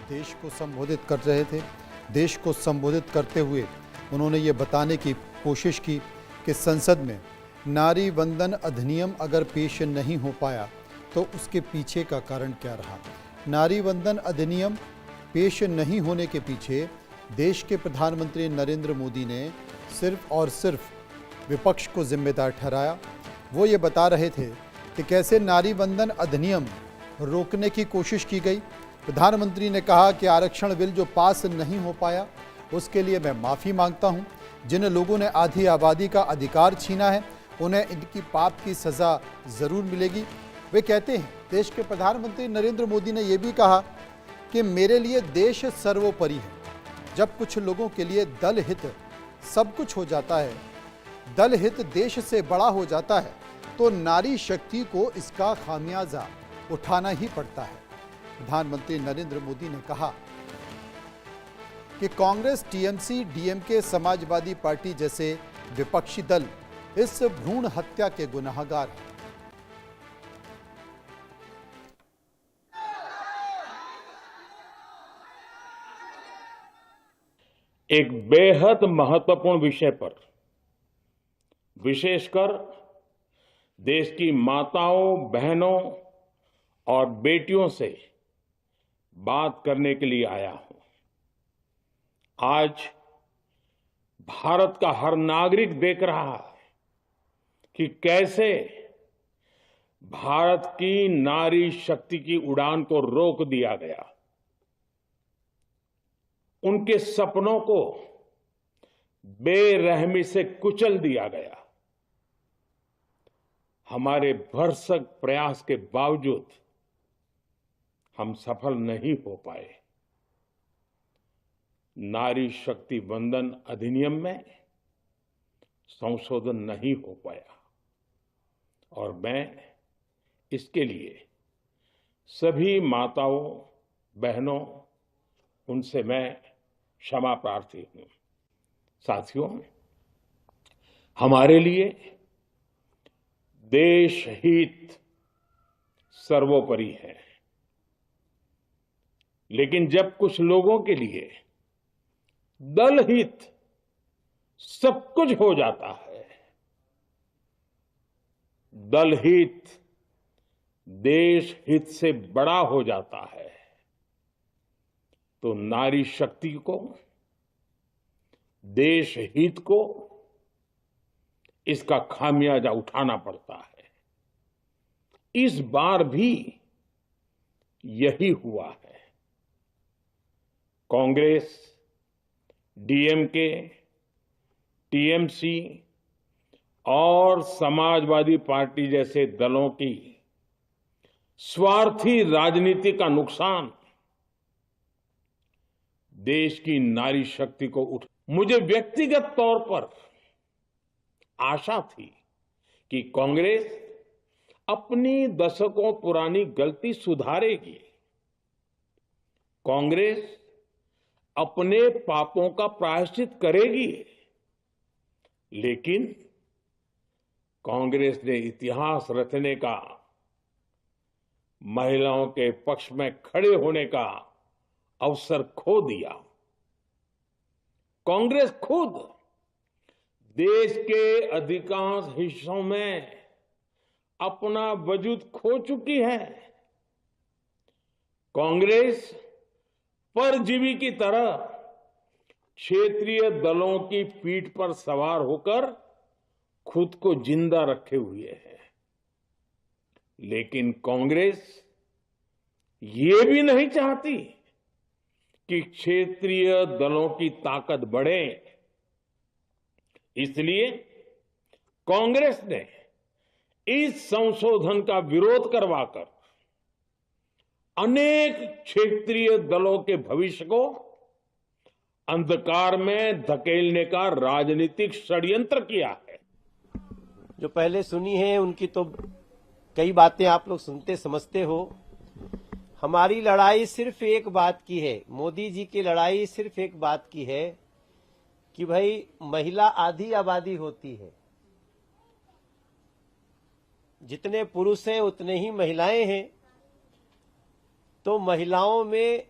देश को संबोधित कर रहे थे। देश को संबोधित करते हुए उन्होंने ये बताने की कोशिश की कि संसद में नारी वंदन अधिनियम अगर पेश नहीं हो पाया तो उसके पीछे का कारण क्या रहा। नारी वंदन अधिनियम पेश नहीं होने के पीछे देश के प्रधानमंत्री नरेंद्र मोदी ने सिर्फ और सिर्फ विपक्ष को जिम्मेदार ठहराया। वो ये बता रहे थे कि कैसे नारी वंदन अधिनियम रोकने की कोशिश की गई। प्रधानमंत्री ने कहा कि आरक्षण बिल जो पास नहीं हो पाया उसके लिए मैं माफ़ी मांगता हूं। जिन लोगों ने आधी आबादी का अधिकार छीना है उन्हें इनकी पाप की सज़ा ज़रूर मिलेगी। वे कहते हैं, देश के प्रधानमंत्री नरेंद्र मोदी ने यह भी कहा कि मेरे लिए देश सर्वोपरि है। जब कुछ लोगों के लिए दल हित सब कुछ हो जाता है, दल हित देश से बड़ा हो जाता है, तो नारी शक्ति को इसका खामियाजा उठाना ही पड़ता है। प्रधानमंत्री नरेंद्र मोदी ने कहा कि Congress, TMC, DMK, Samajwadi party जैसे विपक्षी दल इस भ्रूण हत्या के गुनाहगार हैं। एक बेहद महत्वपूर्ण विषय पर विशेषकर देश की माताओं, बहनों और बेटियों से बात करने के लिए आया हूं। आज भारत का हर नागरिक देख रहा है कि कैसे भारत की नारी शक्ति की उड़ान को रोक दिया गया, उनके सपनों को बेरहमी से कुचल दिया गया। हमारे भरसक प्रयास के बावजूद हम सफल नहीं हो पाए। नारी शक्ति वंदन अधिनियम में संशोधन नहीं हो पाया और मैं इसके लिए सभी माताओं, बहनों, उनसे मैं क्षमा प्रार्थी हूं। साथियों, हमारे लिए देश हित सर्वोपरि है, लेकिन जब कुछ लोगों के लिए दल हित सब कुछ हो जाता है, दल हित देश हित से बड़ा हो जाता है, तो नारी शक्ति को, देश हित को इसका खामियाजा उठाना पड़ता है। इस बार भी यही हुआ है। कांग्रेस, डीएमके, टीएमसी और समाजवादी पार्टी जैसे दलों की स्वार्थी राजनीति का नुकसान देश की नारी शक्ति को मुझे व्यक्तिगत तौर पर आशा थी कि कांग्रेस अपनी दशकों पुरानी गलती सुधारेगी। कांग्रेस अपने पापों का प्रायश्चित करेगी, लेकिन कांग्रेस ने इतिहास रचने का, महिलाओं के पक्ष में खड़े होने का अवसर खो दिया। कांग्रेस खुद देश के अधिकांश हिस्सों में अपना वजूद खो चुकी है। कांग्रेस परजीवी की तरह क्षेत्रीय दलों की पीठ पर सवार होकर खुद को जिंदा रखे हुए है। लेकिन कांग्रेस ये भी नहीं चाहती कि क्षेत्रीय दलों की ताकत बढ़े। इसलिए कांग्रेस ने इस संशोधन का विरोध करवाकर अनेक क्षेत्रीय दलों के भविष्य को अंधकार में धकेलने का राजनीतिक षड्यंत्र किया है। जो पहले सुनी है उनकी तो कई बातें आप लोग सुनते समझते हो। हमारी लड़ाई सिर्फ एक बात की है, मोदी जी की लड़ाई सिर्फ एक बात की है कि भाई महिला आधी आबादी होती है, जितने पुरुष हैं उतने ही महिलाएं हैं, तो महिलाओं में